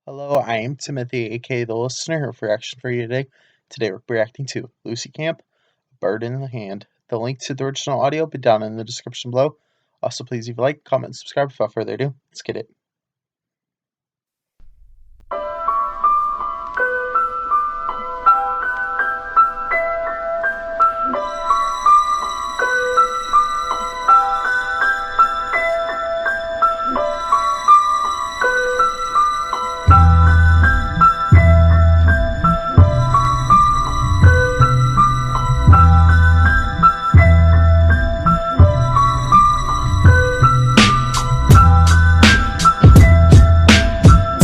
Hello, I am Timothy, aka The Listener, here for reaction for you today. Today we're reacting to Lucy Camp, Bird in the Hand. The link to the original audio will be down in the description below. Also, please leave a like, comment, and subscribe. Without further ado, let's get it.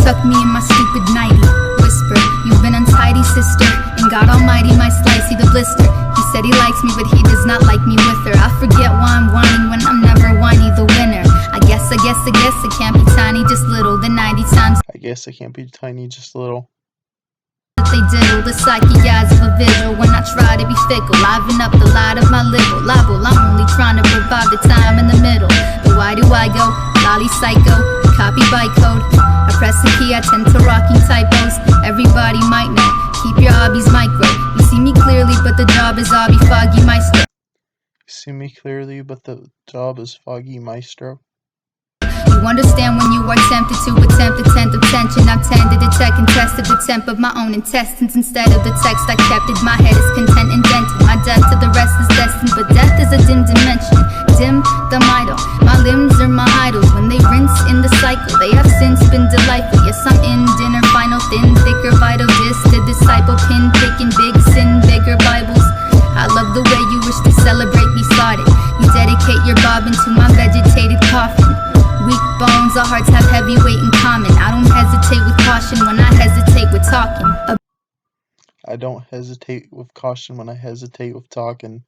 Tuck me in my stupid nightie, whisper, you've been untidy, sister, and God Almighty my slicey the blister. He said he likes me, but he does not like me with her. I forget why I'm whining when I'm never whiny the winner. I guess it can't be tiny, just little. The 90 times I guess I can't be tiny, just a little. that they diddle, the psyche eyes of a visual. When I try to be fickle, liven up the light of my libel. I'm only trying to revive the time in the middle. But why do I go lolly psycho, copy bytecode? I press the key, I tend to rocking typos. Everybody might know, keep your hobbies micro. You see me clearly, but the job is obby foggy maestro. You see me clearly, but the job is foggy maestro. You understand when you are tempted to attempt a tenth of tension. I've tended to check and test the temp of my own intestines. Instead of the text I kept it, my head is content indented. My death to the rest is destined, but death is a dim dimension. Dim the idol, my limbs are my idols. When they rinse in the cycle, they have since been delightful. Yes, I'm in dinner, final, thin, thicker, vital disc to disciple, pin, picking, big sin, bigger Bibles. I love the way you wish to celebrate me started. You dedicate your bobbin to my vegetated coffin. Weak bones, our hearts have heavy weight in common. I don't hesitate with caution when I hesitate with talking. I don't hesitate with caution when I hesitate with talking.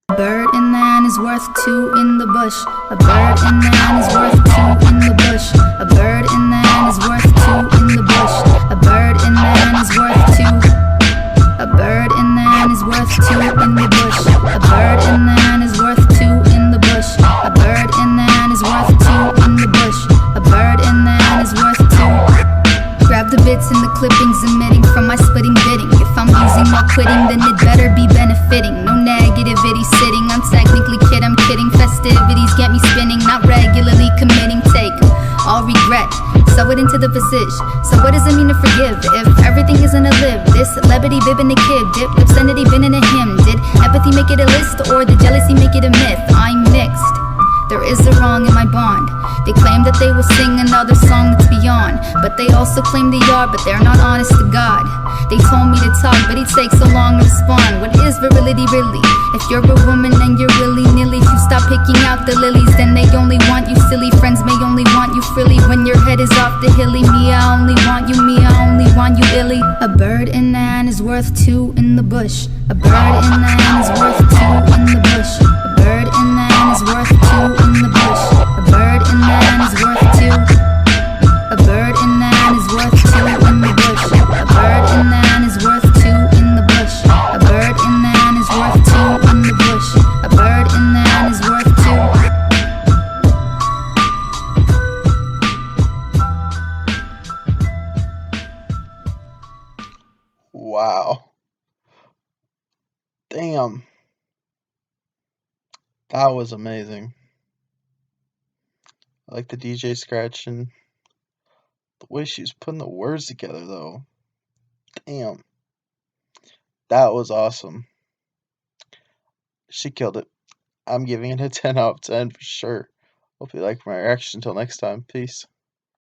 A bird in the hand is worth two in the bush. A bird in the hand is worth two in the bush. A bird in the hand is worth two in the bush. A bird in the hand is worth two. A bird in the hand is worth two in the bush. A bird in the hand is worth two in the bush. A bird in the hand is worth two in the bush. A bird in the hand is worth two. Grab the bits and the clippings emitting from my splitting bidding. If I'm using while quitting, then it better be benefiting. No negativity sitting, I'm technically I'm kidding. Festivities get me spinning, not regularly committing. Take all regret, sew it into the visage. So what does it mean to forgive if everything isn't a live? This levity bibbing a kid, dip obscenity been in a hymn. Did empathy make it a list or the jealousy make it a myth? I'm mixed. There is a wrong in my bond. They claim that they will sing another song that's beyond, but they also claim they are, but they're not honest to God. They told me to talk, but it takes so long to respond. What is virility really? If you're a woman and you're willy-nilly to stop picking out the lilies, then they only want you silly. Friends may only want you frilly when your head is off the hilly. Me, I only want you, me, I only want you illy. A bird in the hand is worth two in the bush. A bird in the hand is worth two in the bush. A bird in the hand is worth two in the bush. A bird in the hand is worth two. A bird in the hand is worth two in the bush. A bird in the hand is worth two in the bush. A bird in the hand is worth two in the bush. A bird in the hand is worth two. Wow. Damn. That was amazing. I like the DJ scratching. The way she's putting the words together, though. Damn. That was awesome. She killed it. I'm giving it a 10 out of 10 for sure. Hope you like my reaction. Until next time. Peace.